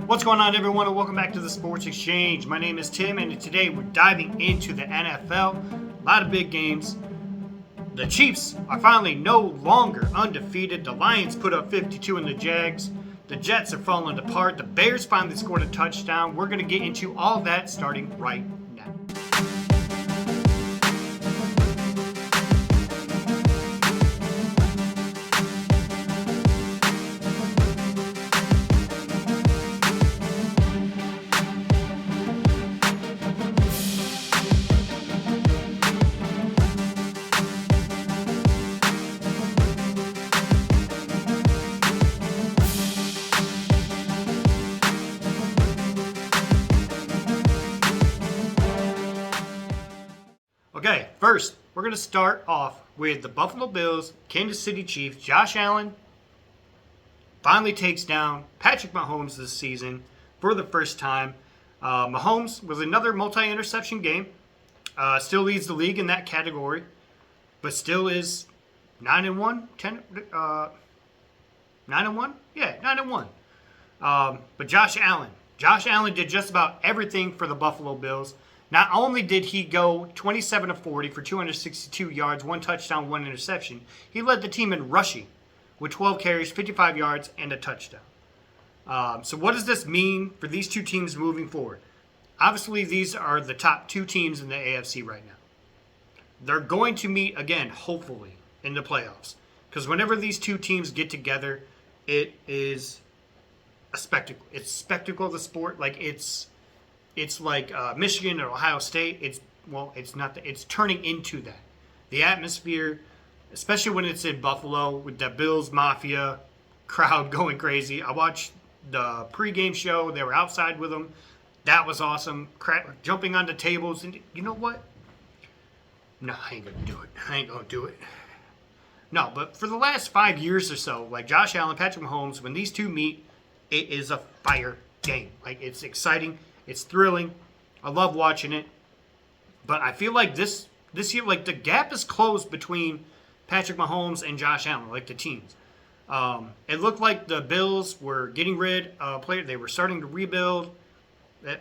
What's going on, everyone, and welcome back to the Sports Exchange. My name is Tim, and today we're diving into the NFL. A lot of big games. The Chiefs are finally no longer undefeated. The Lions put up 52 in the Jags. The Jets are falling apart. The Bears finally scored a touchdown. We're going to get into all that starting right now. Okay, first, we're going to start off with the Buffalo Bills, Kansas City Chiefs. Josh Allen finally takes down Patrick Mahomes this season for the first time. Mahomes was another multi-interception game. Still leads the league in that category, but still is 9-1, 9-1? Yeah, 9-1. But Josh Allen did just about everything for the Buffalo Bills. Not only did he go 27 of 40 for 262 yards, 1 touchdown, 1 interception, he led the team in rushing with 12 carries, 55 yards, and a touchdown. So what does this mean for these two teams moving forward? Obviously, these are the top two teams in the AFC right now. They're going to meet again, hopefully, in the playoffs. Because whenever these two teams get together, it is a spectacle. It's spectacle of the sport. Like it's like Michigan or Ohio State. It's not. It's turning into that. The atmosphere, especially when it's in Buffalo with the Bills Mafia crowd going crazy. I watched the pregame show. They were outside with them. That was awesome. Jumping onto tables. And you know what? No, I ain't gonna do it. No, but for the last 5 years or so, like Josh Allen, Patrick Mahomes, when these two meet, it is a fire game. Like, it's exciting. It's thrilling. I love watching it. But I feel like this year, like, the gap is closed between Patrick Mahomes and Josh Allen, like the teams. It looked like the Bills were getting rid of players. They were starting to rebuild. They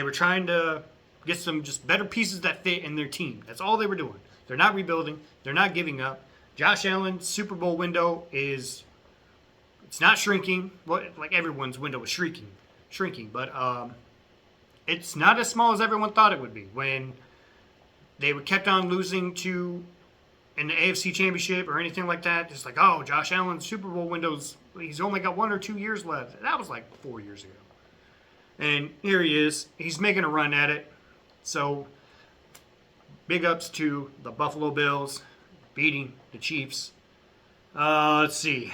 were trying to get some just better pieces that fit in their team. That's all they were doing. They're not rebuilding. They're not giving up. Josh Allen's Super Bowl window it's not shrinking. Well, like everyone's window is shrinking, but it's not as small as everyone thought it would be when they kept on losing in the AFC Championship or anything like that. Just like, oh, Josh Allen's Super Bowl windows, he's only got 1 or 2 years left. That was like 4 years ago. And here he is. He's making a run at it. So big ups to the Buffalo Bills beating the Chiefs. Let's see.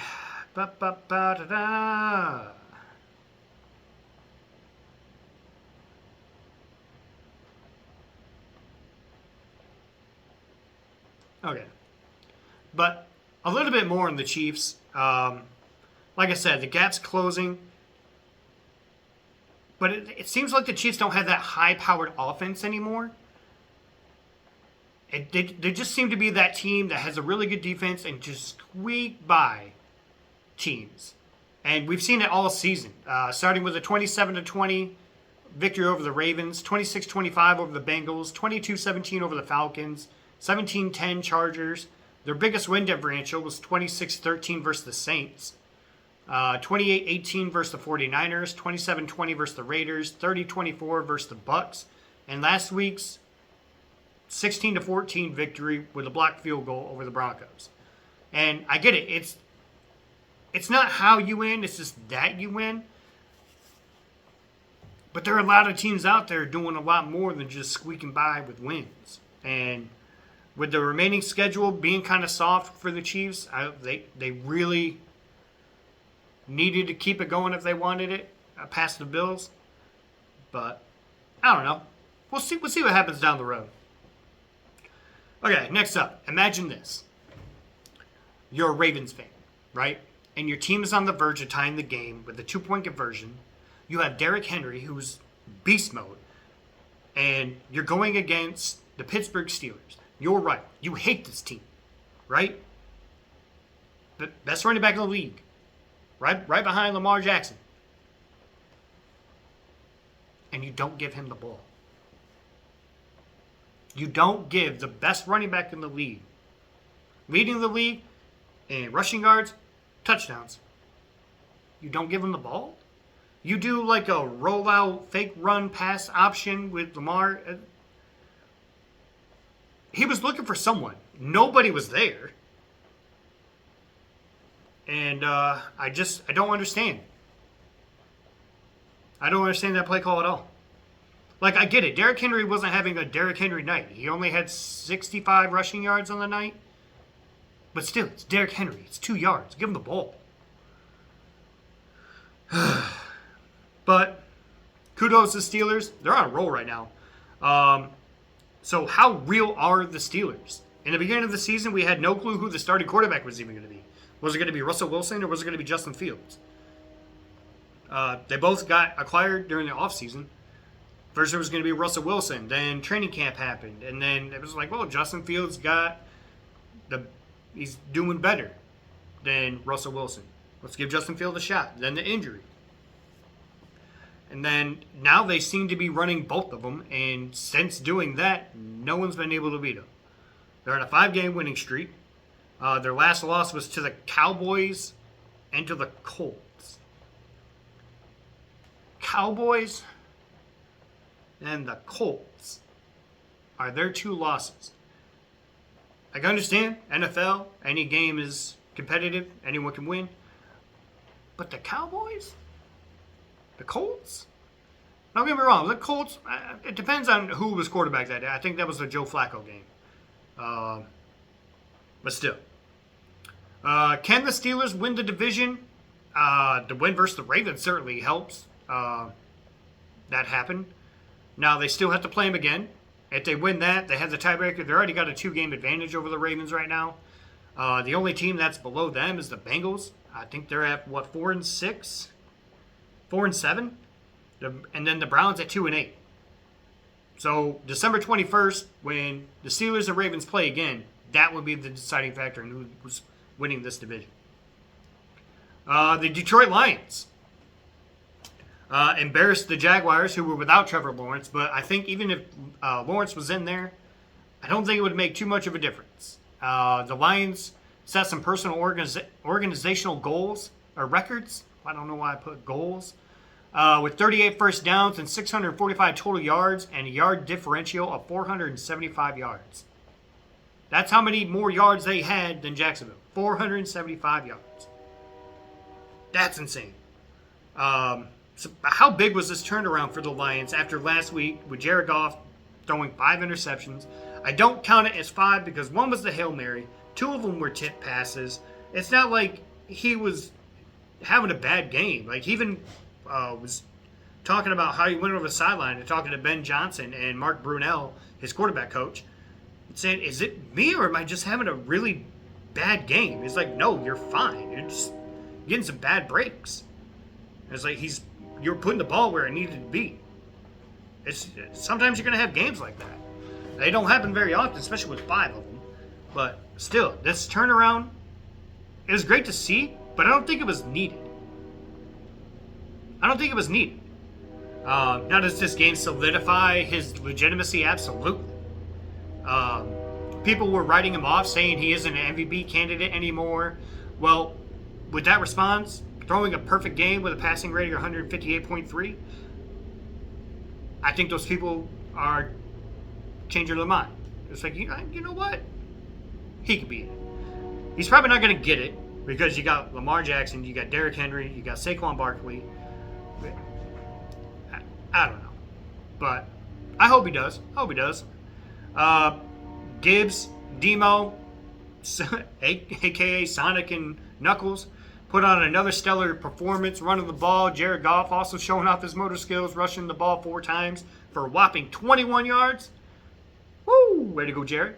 Okay. But a little bit more on the Chiefs. Like I said, the gap's closing. But it seems like the Chiefs don't have that high-powered offense anymore. They just seem to be that team that has a really good defense and just squeak by teams. And we've seen it all season. Starting with a 27-20 victory over the Ravens, 26-25 over the Bengals, 22-17 over the Falcons, 17-10 Chargers. Their biggest win differential was 26-13 versus the Saints. 28-18 versus the 49ers, 27-20 versus the Raiders, 30-24 versus the Bucks, and last week's 16-14 victory with a blocked field goal over the Broncos. And I get it. It's not how you win, it's just that you win. But there are a lot of teams out there doing a lot more than just squeaking by with wins. And with the remaining schedule being kind of soft for the Chiefs, they really needed to keep it going if they wanted it past the Bills. But I don't know. We'll see what happens down the road. Okay, next up. Imagine this. You're a Ravens fan, right? And your team is on the verge of tying the game with a 2-point conversion. You have Derrick Henry, who's beast mode. And you're going against the Pittsburgh Steelers. You're right. You hate this team, right? The best running back in the league. Right behind Lamar Jackson. and you don't give him the ball. You don't give the best running back in the league, leading the league in rushing yards, touchdowns. You don't give him the ball? You do like a rollout, fake run pass option with Lamar. He was looking for someone. Nobody was there. And I don't understand. I don't understand that play call at all. Like, I get it. Derrick Henry wasn't having a Derrick Henry night. He only had 65 rushing yards on the night. But still, it's Derrick Henry. It's 2 yards. Give him the ball. But kudos to Steelers. They're on a roll right now. So how real are the Steelers? In the beginning of the season, we had no clue who the starting quarterback was even going to be. Was it going to be Russell Wilson or was it going to be Justin Fields? They both got acquired during the offseason. First, it was going to be Russell Wilson. Then training camp happened. And then it was like, well, Justin Fields he's doing better than Russell Wilson. Let's give Justin Fields a shot. Then the injury. And then now they seem to be running both of them. And since doing that, no one's been able to beat them. They're on a 5-game winning streak. Their last loss was to the Cowboys and to the Colts. Cowboys and the Colts are their 2 losses. I can understand, NFL, any game is competitive, anyone can win. But the Cowboys? The Colts? Don't get me wrong, the Colts, it depends on who was quarterback that day. I think that was the Joe Flacco game. But still. Can the Steelers win the division? The win versus the Ravens certainly helps. That happened. Now, they still have to play them again. If they win that, they have the tiebreaker. They already got a 2-game advantage over the Ravens right now. The only team that's below them is the Bengals. I think they're at, 4-6? 4-7? And then the Browns at 2-8. So, December 21st, when the Steelers and Ravens play again, that would be the deciding factor in who was winning this division. The Detroit Lions embarrassed the Jaguars, who were without Trevor Lawrence. But I think even if Lawrence was in there, I don't think it would make too much of a difference. The Lions set some personal organizational goals or records. I don't know why I put goals. With 38 first downs and 645 total yards and a yard differential of 475 yards. That's how many more yards they had than Jacksonville. 475 yards. That's insane. So how big was this turnaround for the Lions after last week with Jared Goff throwing 5 interceptions? I don't count it as 5 because one was the Hail Mary. 2 of them were tip passes. It's not like he was having a bad game. Like, he even was talking about how he went over the sideline and talking to Ben Johnson and Mark Brunell, his quarterback coach, and saying, is it me or am I just having a really bad game? He's like, no, you're fine. You're just getting some bad breaks. And it's like you're putting the ball where it needed to be. Sometimes you're going to have games like that. They don't happen very often, especially with 5 of them. But still, this turnaround, it was great to see, but I don't think it was needed. Now, does this game solidify his legitimacy? Absolutely. People were writing him off, saying he isn't an MVP candidate anymore. Well, with that response, throwing a perfect game with a passing rating of 158.3, I think those people are changing their mind. It's like, you know what? He could be it. He's probably not going to get it because you got Lamar Jackson, you got Derrick Henry, you got Saquon Barkley. I don't know. But I hope he does. Gibbs, Demo, a.k.a. Sonic and Knuckles, put on another stellar performance running the ball. Jared Goff also showing off his motor skills, rushing the ball 4 times for a whopping 21 yards. Woo! Way to go, Jared.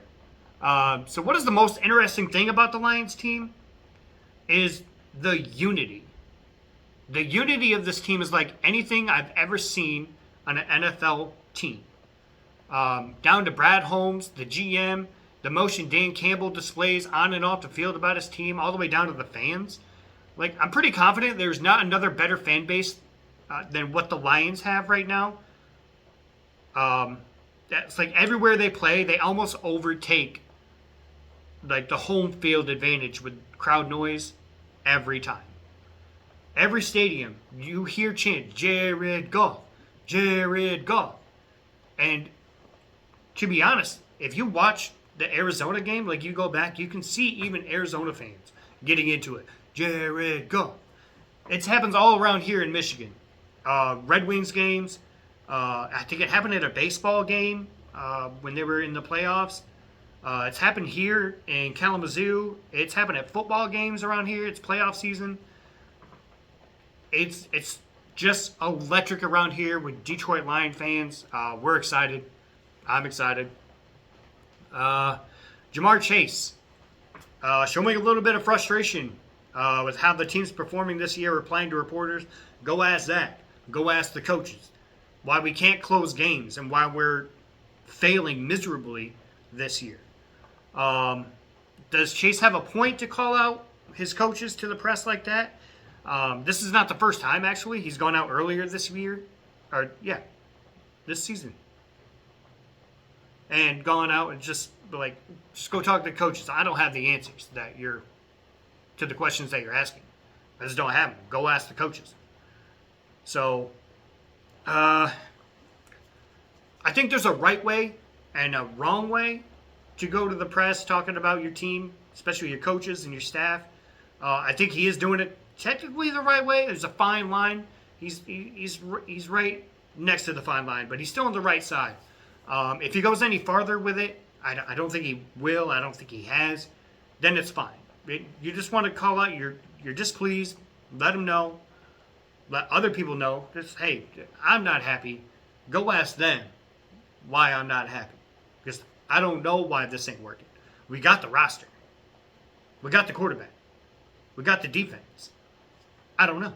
So what is the most interesting thing about the Lions team is the unity. The unity of this team is like anything I've ever seen on an NFL team. Down to Brad Holmes, the GM, the emotion Dan Campbell displays on and off the field about his team, all the way down to the fans. Like, I'm pretty confident there's not another better fan base than what the Lions have right now. That's like everywhere they play, they almost overtake like the home field advantage with crowd noise every time. Every stadium, you hear chants, Jared Goff, Jared Goff. And to be honest, if you watch the Arizona game, like you go back, you can see even Arizona fans getting into it. Jared Goff. It happens all around here in Michigan. Red Wings games. I think it happened at a baseball game when they were in the playoffs. It's happened here in Kalamazoo. It's happened at football games around here. It's playoff season. It's just electric around here with Detroit Lion fans. We're excited. I'm excited. Ja'Marr Chase showing a little bit of frustration with how the team's performing this year, replying to reporters. Go ask Zach. Go ask the coaches why we can't close games and why we're failing miserably this year. Does Chase have a point to call out his coaches to the press like that? This is not the first time, actually. He's gone out earlier this year. This season. And gone out and just go talk to the coaches. I don't have the answers to the questions that you're asking. I just don't have them. Go ask the coaches. So, I think there's a right way and a wrong way to go to the press talking about your team, especially your coaches and your staff. I think he is doing it technically the right way. There's a fine line. He's right next to the fine line, but he's still on the right side. If he goes any farther with it, I don't think he will. I don't think he has. Then it's fine. You just want to call out you're displeased. Let him know. Let other people know. Just, hey, I'm not happy. Go ask them why I'm not happy. Because I don't know why this ain't working. We got the roster. We got the quarterback. We got the defense. I don't know.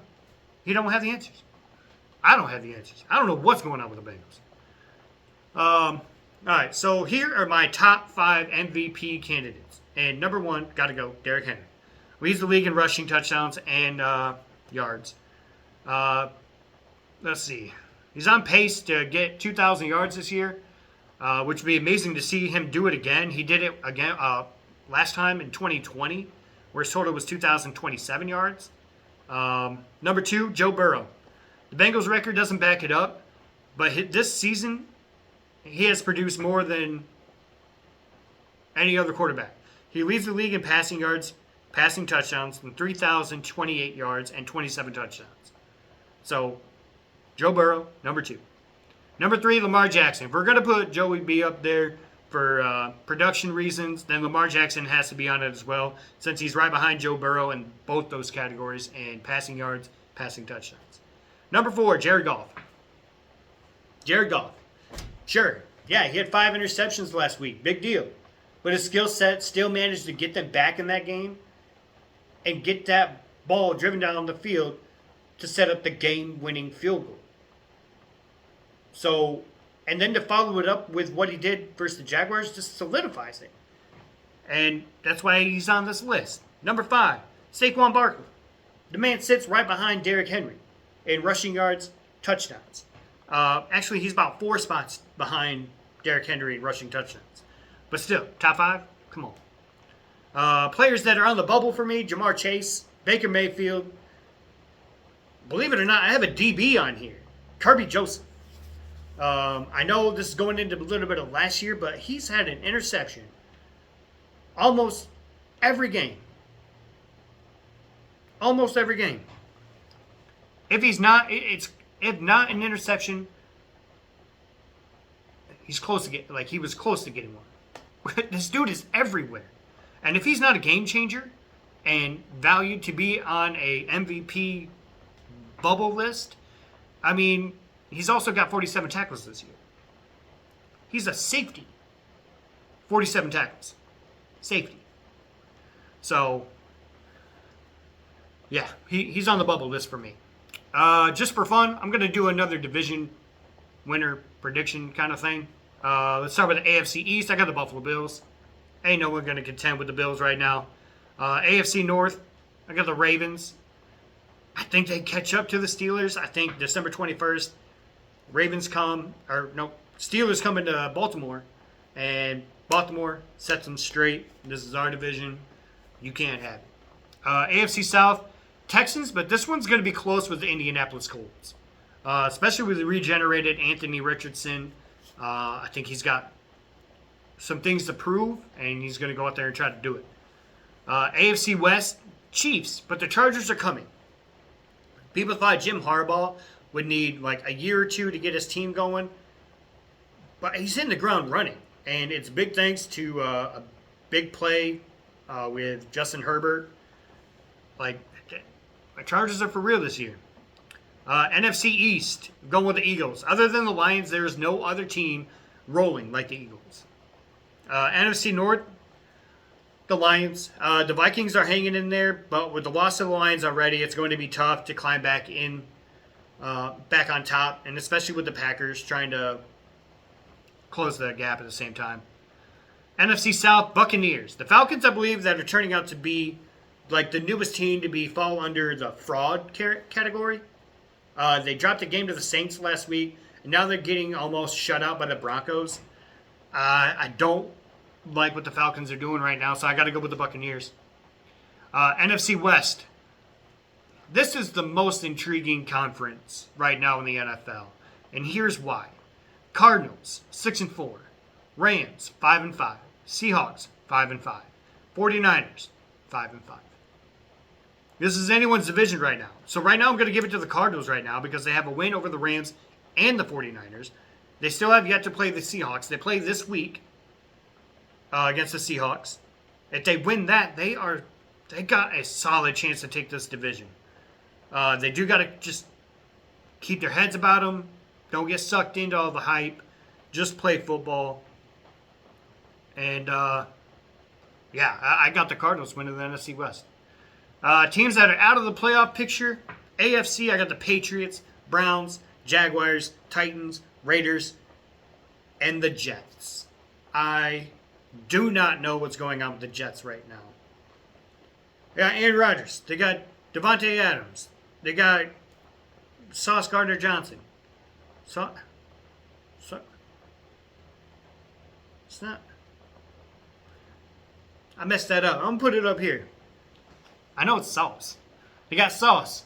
He don't have the answers. I don't have the answers. I don't know what's going on with the Bengals. All right, so here are my top 5 MVP candidates. And number 1, got to go, Derrick Henry. Leads the league in rushing touchdowns and yards. Let's see. He's on pace to get 2,000 yards this year, which would be amazing to see him do it again. He did it again last time in 2020, where his total was 2,027 yards. Number 2, Joe Burrow. The Bengals record doesn't back it up, but this season he has produced more than any other quarterback. He leads the league in passing yards, passing touchdowns, and 3,028 yards and 27 touchdowns. So, Joe Burrow, number 2. Number 3, Lamar Jackson. If we're going to put Joey B up there for production reasons, then Lamar Jackson has to be on it as well, since he's right behind Joe Burrow in both those categories, and passing yards, passing touchdowns. Number 4, Jared Goff. Jared Goff. Sure, yeah, he had 5 interceptions last week. Big deal. But his skill set still managed to get them back in that game and get that ball driven down the field to set up the game-winning field goal. So, and then to follow it up with what he did versus the Jaguars just solidifies it. And that's why he's on this list. Number 5, Saquon Barkley. The man sits right behind Derrick Henry in rushing yards, touchdowns. Actually, he's about 4 spots behind Derrick Henry in rushing touchdowns. But still, top 5? Come on. Players that are on the bubble for me, Ja'Marr Chase, Baker Mayfield. Believe it or not, I have a DB on here. Kirby Joseph. I know this is going into a little bit of last year, but he's had an interception almost every game. Almost every game. If not an interception, he was close to getting one. This dude is everywhere. And if he's not a game changer and valued to be on a MVP bubble list, I mean, he's also got 47 tackles this year. He's a safety. 47 tackles. Safety. So, yeah, he's on the bubble list for me. Just for fun, I'm going to do another division winner prediction kind of thing. Let's start with the AFC East. I got the Buffalo Bills. Ain't no one going to contend with the Bills right now. AFC North, I got the Ravens. I think they catch up to the Steelers. I think December 21st, Steelers coming to Baltimore, and Baltimore sets them straight. This is our division. You can't have it. AFC South, Texans, but this one's going to be close with the Indianapolis Colts, especially with the regenerated Anthony Richardson. I think he's got some things to prove, and he's going to go out there and try to do it. AFC West, Chiefs, but the Chargers are coming. People thought Jim Harbaugh would need like a year or two to get his team going, but he's hitting the ground running, and it's big thanks to a big play with Justin Herbert. Like, the Chargers are for real this year. NFC East, going with the Eagles. Other than the Lions, there is no other team rolling like the Eagles. NFC North, the Lions. The Vikings are hanging in there, but with the loss of the Lions already, it's going to be tough to climb back on top, and especially with the Packers trying to close that gap at the same time. NFC South, Buccaneers. The Falcons, I believe, that are turning out to be like the newest team to fall under the fraud category. They dropped a game to the Saints last week, and now they're getting almost shut out by the Broncos. I don't like what the Falcons are doing right now, so I got to go with the Buccaneers. NFC West. This is the most intriguing conference right now in the NFL, and here's why. Cardinals 6-4, Rams 5-5, Seahawks 5-5, 49ers 5-5. This is anyone's division right now. So right now I'm going to give it to the Cardinals right now because they have a win over the Rams and the 49ers. They still have yet to play the Seahawks. They play this week against the Seahawks. If they win that, they got a solid chance to take this division. They do got to just keep their heads about them. Don't get sucked into all the hype. Just play football. And, I got the Cardinals winning the NFC West. Teams that are out of the playoff picture, AFC, I got the Patriots, Browns, Jaguars, Titans, Raiders, and the Jets. I do not know what's going on with the Jets right now. They got Aaron Rodgers. They got Devontae Adams. They got Sauce Gardner-Johnson. It's not. I messed that up. I'm going to put it up here. I know it's Sauce. They got Sauce.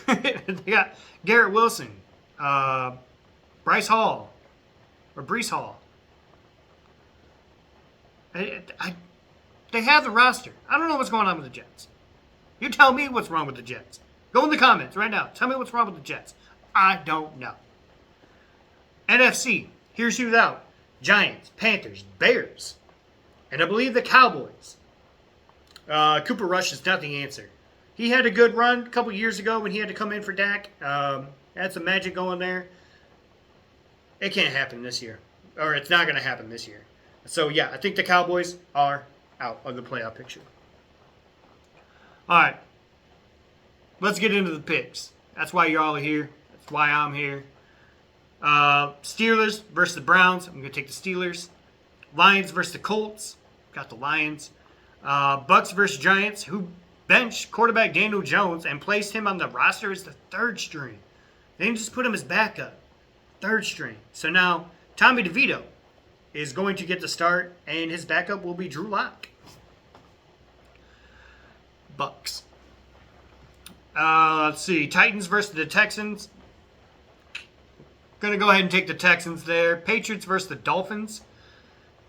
They got Garrett Wilson. Breece Hall. They have the roster. I don't know what's going on with the Jets. You tell me what's wrong with the Jets. Go in the comments right now. Tell me what's wrong with the Jets. I don't know. NFC. Here's who's out. Giants, Panthers, Bears, and I believe the Cowboys. Cooper Rush is not the answer. He had a good run a couple years ago when he had to come in for Dak. Had some magic going there. It can't happen this year. Or it's not going to happen this year. So, yeah, I think the Cowboys are out of the playoff picture. All right. Let's get into the picks. That's why y'all are here. That's why I'm here. Steelers versus the Browns. I'm going to take the Steelers. Lions versus the Colts. Got the Lions. Bucks versus Giants, who benched quarterback Daniel Jones and placed him on the roster as the third string. They didn't just put him as backup. Third string. So now Tommy DeVito is going to get the start, and his backup will be Drew Lock. Bucks. Let's see. Titans versus the Texans. Going to go ahead and take the Texans there. Patriots versus the Dolphins.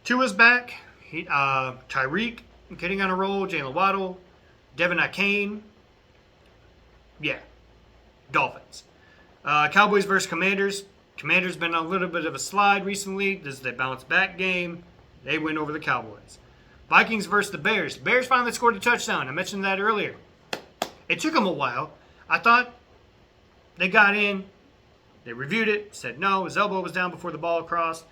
Tua's back. Tyreek getting on a roll. Jalen Waddle. Devin Akane. Yeah. Dolphins. Cowboys versus Commanders. Commanders been on a little bit of a slide recently. This is their bounce back game. They win over the Cowboys. Vikings versus the Bears. Bears finally scored a touchdown. I mentioned that earlier. It took them a while. I thought they got in. They reviewed it. Said no. His elbow was down before the ball crossed.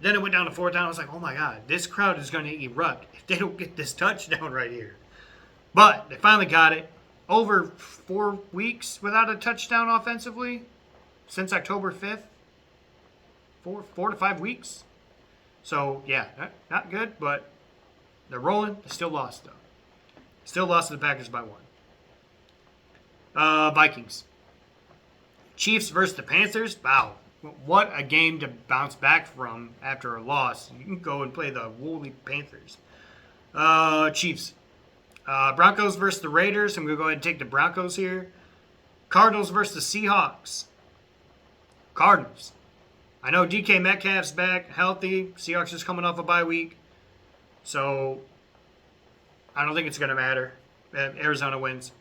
Then it went down to fourth down. I was like, oh my God, this crowd is going to erupt if they don't get this touchdown right here. But they finally got it. Over 4 weeks without a touchdown offensively since October 5th. 4 to 5 weeks. So, yeah, not good, but they're rolling. They still lost, though. Still lost to the Packers by 1. Vikings. Chiefs versus the Panthers. Wow. what a game to bounce back from after a loss. You can go and play the Woolly Panthers. Chiefs. Broncos versus the Raiders. I'm going to go ahead and take the Broncos here. Cardinals versus the Seahawks. Cardinals. I know DK Metcalf's back, healthy. Seahawks is coming off a bye week. So, I don't think it's going to matter. Arizona wins.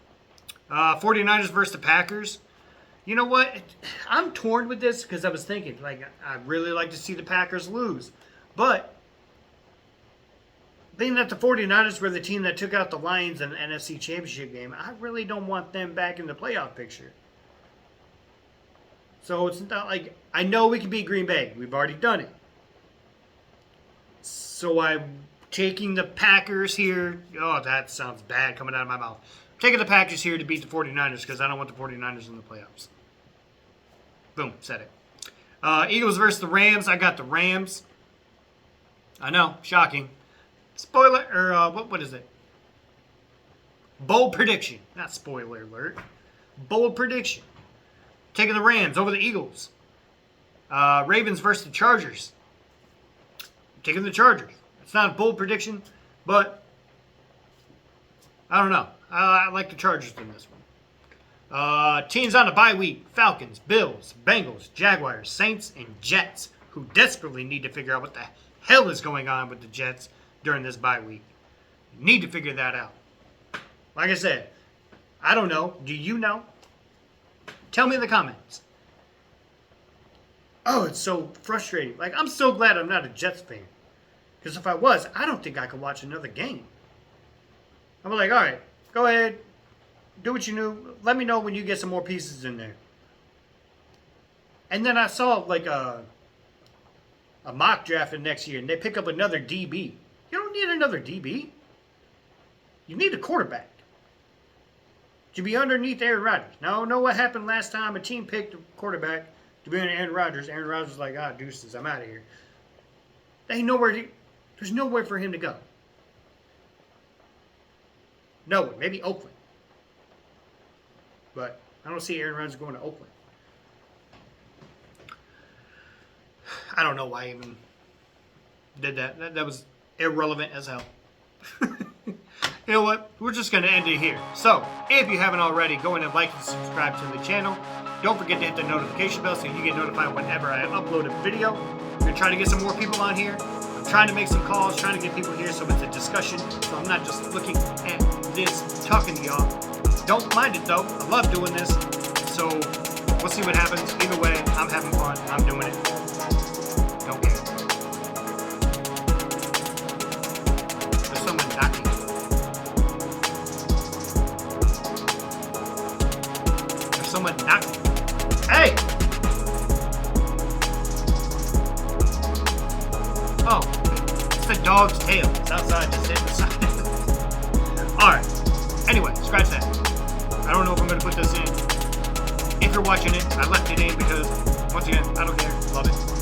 49ers versus the Packers. You know what? I'm torn with this because I was thinking, like, I'd really like to see the Packers lose. But, being that the 49ers were the team that took out the Lions in the NFC Championship game, I really don't want them back in the playoff picture. So it's not like, I know we can beat Green Bay. We've already done it. So I'm taking the Packers here. Oh, that sounds bad coming out of my mouth. I'm taking the Packers here to beat the 49ers because I don't want the 49ers in the playoffs. Boom, said it. Eagles versus the Rams. I got the Rams. I know, shocking. Spoiler, or what is it? Bold prediction. Not spoiler alert. Bold prediction. Taking the Rams over the Eagles. Ravens versus the Chargers. Taking the Chargers. It's not a bold prediction, but I don't know. I like the Chargers in this one. Teams on the bye week. Falcons, Bills, Bengals, Jaguars, Saints, and Jets, who desperately need to figure out what the hell is going on with the Jets during this bye week. Need to figure that out. Like I said, I don't know. Do you know? Tell me in the comments. Oh, it's so frustrating. Like, I'm so glad I'm not a Jets fan. Because if I was, I don't think I could watch another game. I'm like, all right, go ahead. Do what you do. Let me know when you get some more pieces in there. And then I saw, like, a mock draft in next year, and they pick up another DB. You don't need another DB. You need a quarterback to be underneath Aaron Rodgers. Now, I know what happened last time. A team picked a quarterback to be under Aaron Rodgers. Aaron Rodgers was like, deuces, I'm out of here. There's nowhere for him to go. Nowhere. Maybe Oakland. But I don't see Aaron Rodgers going to Oakland. I don't know why I even did that. That was irrelevant as hell. You know what? We're just going to end it here. So, if you haven't already, go in and like and subscribe to the channel. Don't forget to hit the notification bell so you get notified whenever I upload a video. I'm going to try to get some more people on here. I'm trying to make some calls, trying to get people here so it's a discussion. So I'm not just looking at this, talking to y'all. Don't mind it though. I love doing this. So, we'll see what happens. Either way, I'm having fun. I'm doing it. Don't care. There's someone knocking. Someone knocking. Hey! Oh, it's the dog's tail. It's outside, just sitting beside it. Alright. Anyway, scratch that. I don't know if I'm going to put this in. If you're watching it, I left it in because, once again, I don't care. Love it.